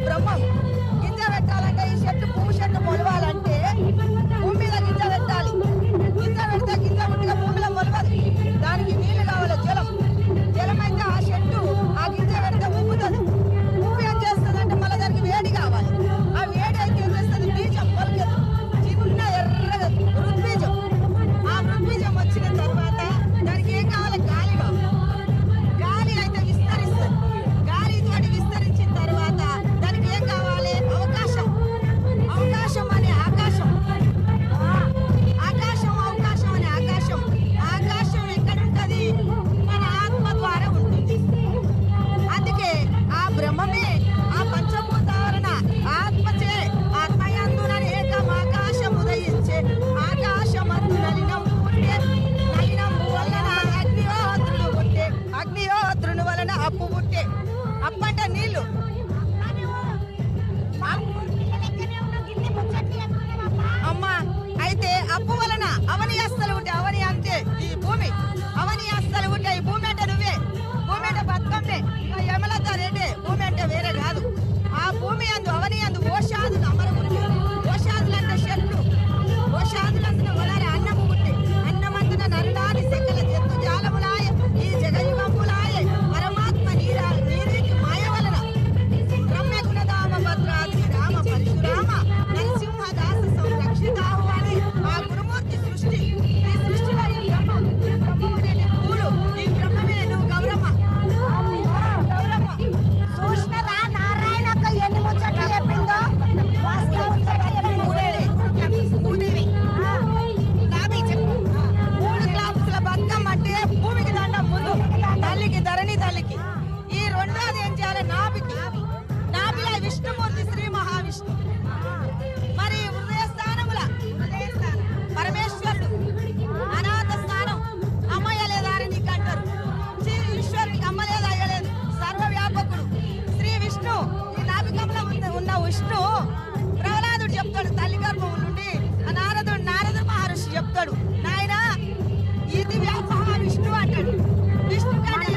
బ్రహ్మం. గింజ పెట్టాలంటే ఈ చెట్టు పువ్వు చెట్టు మొలవాలంటే భూమి మీద గింజ పెట్టాలి. గింజ పెడితే గింజ పుట్టిగా భూమిలో మొలవదు. దానికి నీళ్లు కావాలి, జలం అయితే ఆ చెట్టు ఆ గింజ పెడితే ఉప్పుతుంది. ఉప్పు ఏం చేస్తుంది అంటే మళ్ళీ దానికి వేడి కావాలి. ఆ వేడి అయితే ఏం చేస్తుంది, బీజం మొలకెత్తు చిన్న ఎర్రగా ఋద్బీజం. ఆ ఋద్బీజం వచ్చిన తర్వాత దానికి ఏం కావాలి, గాలి కావాలి. గాలి అయితే విస్తరిస్తుంది. గాలి తోటి విస్తరించిన తర్వాత దానికి ఏం కావాలి, అవకాశం. అవకాశం అనే ఆకాశం, ఆకాశం అవకాశం అనే ఆకాశం. ఆకాశం ఎక్కడుంటది, మన ఆత్మ ద్వారా ఉంటుంది. అందుకే ఆ బ్రహ్మమే ఆ పంచభూతావరణ ఆత్మచే ఆత్మయందునని ఏకం ఆకాశం ఉదయించే ఆకాశమందు నలినం పుట్టే. నలినం వలన అగ్నిహోత్రుడు పుట్టే, అగ్నిహోత్రుని వలన అప్పు పుట్టే. అప్పు అంటే నీళ్లు. అమ్మా అయితే అప్పు వలన అవని అస్తలు ఉంటే, అవని అంటే ఈ భూమి, అవని అస్తలు ఉంటే ఈ భూమి అంటే నువ్వే. భూమి అంటే బతుకమ్మే, యమలత రెడ్డి. భూమి అంటే వేరే కాదు. ఆ భూమి అందు అవని అందు ఓషాదులు అమరముంటే. ఓషాదులు అంటే చెట్లు. ఓషాదులు అందున వలన అన్నము పుట్టే. అన్నమందున నరుడాని సెక్కల జంతు జాలములాయ ఈ జగయుగములాయ పరమాత్మ నీరికి మాయ వలన రమ్య గుణధామ భద్రాద్రి రామ పరశురామ నరసింహదాస సంరక్షితాహు అని ఆ గురుమూర్తి సృష్టి. ఈ సృష్టిలో ఈ బ్రహ్మం, ఈ బ్రహ్మమే పూలు, ఈ బ్రహ్మమే నువ్వు గౌరమ్మ. గౌరమ్మ సూష్ణరా నారాయణక్క ఎన్ని ముచ్చట్లు చెప్పిందో. మూడు క్లాసుల బతుకమ్మ అంటే భూమికి దండం ముందు, తల్లికి ధరణి తల్లికి. ఈ రెండోది ఏం చేయాలి, నాభికి. నాభిలో విష్ణుమూర్తి శ్రీ మహావిష్ణు. మరి హృదయ స్థానముల పరమేశ్వరుడు. అనాథ స్థానం అమ్మయ్య లేదారని నీకు అంటారు. శ్రీ ఈశ్వరుడికి అమ్మ లేదు, అయ్యలేదు. సర్వవ్యాపకుడు శ్రీ విష్ణు. ఈ నాభికంలో ఉన్న విష్ణు ప్రహ్లాదుడు చెప్తాడు, తల్లి గర్భం నుండి నారదుడు మహర్షి చెప్తాడు, నాయన ఇది మహావిష్ణు అంటాడు. విష్ణు కంటే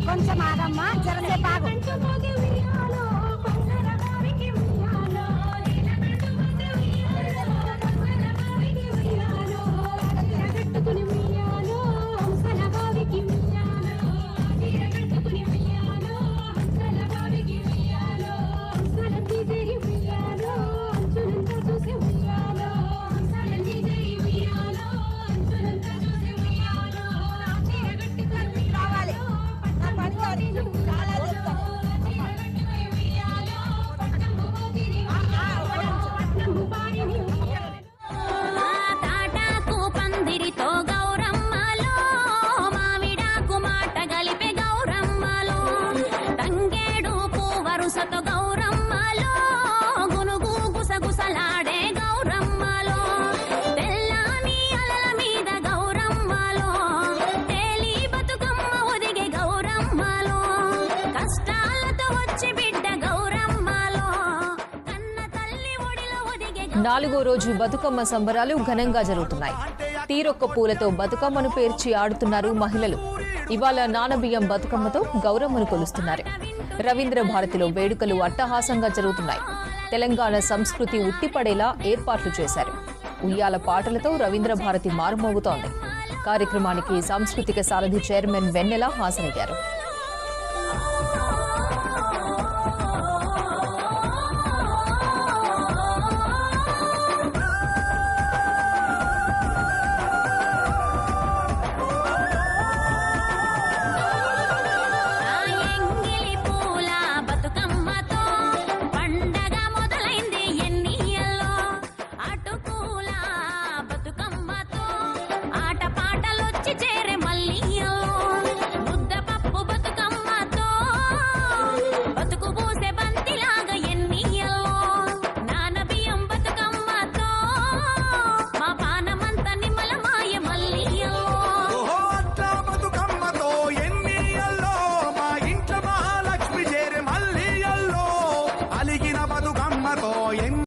కొంచెం ఆగమ్మా, జరసేపు ఆగు. నాలుగో రోజు బతుకమ్మ సంబరాలు ఘనంగా జరుగుతున్నాయి. తీరొక్క పూలతో బతుకమ్మను పేర్చి ఆడుతున్నారు మహిళలు. ఇవాళ నానబియ్యం బతుకమ్మతో గౌరమ్మను కొలుస్తున్నారు. రవీంద్ర భారతిలో వేడుకలు అట్టహాసంగా జరుగుతున్నాయి. తెలంగాణ సంస్కృతి ఉట్టిపడేలా ఏర్పాట్లు చేశారు. ఉయ్యాల పాటలతో రవీంద్ర భారతి మారుమోగుతోంది. కార్యక్రమానికి సాంస్కృతిక సారథి చైర్మన్ వెన్నెల హాజరయ్యారు.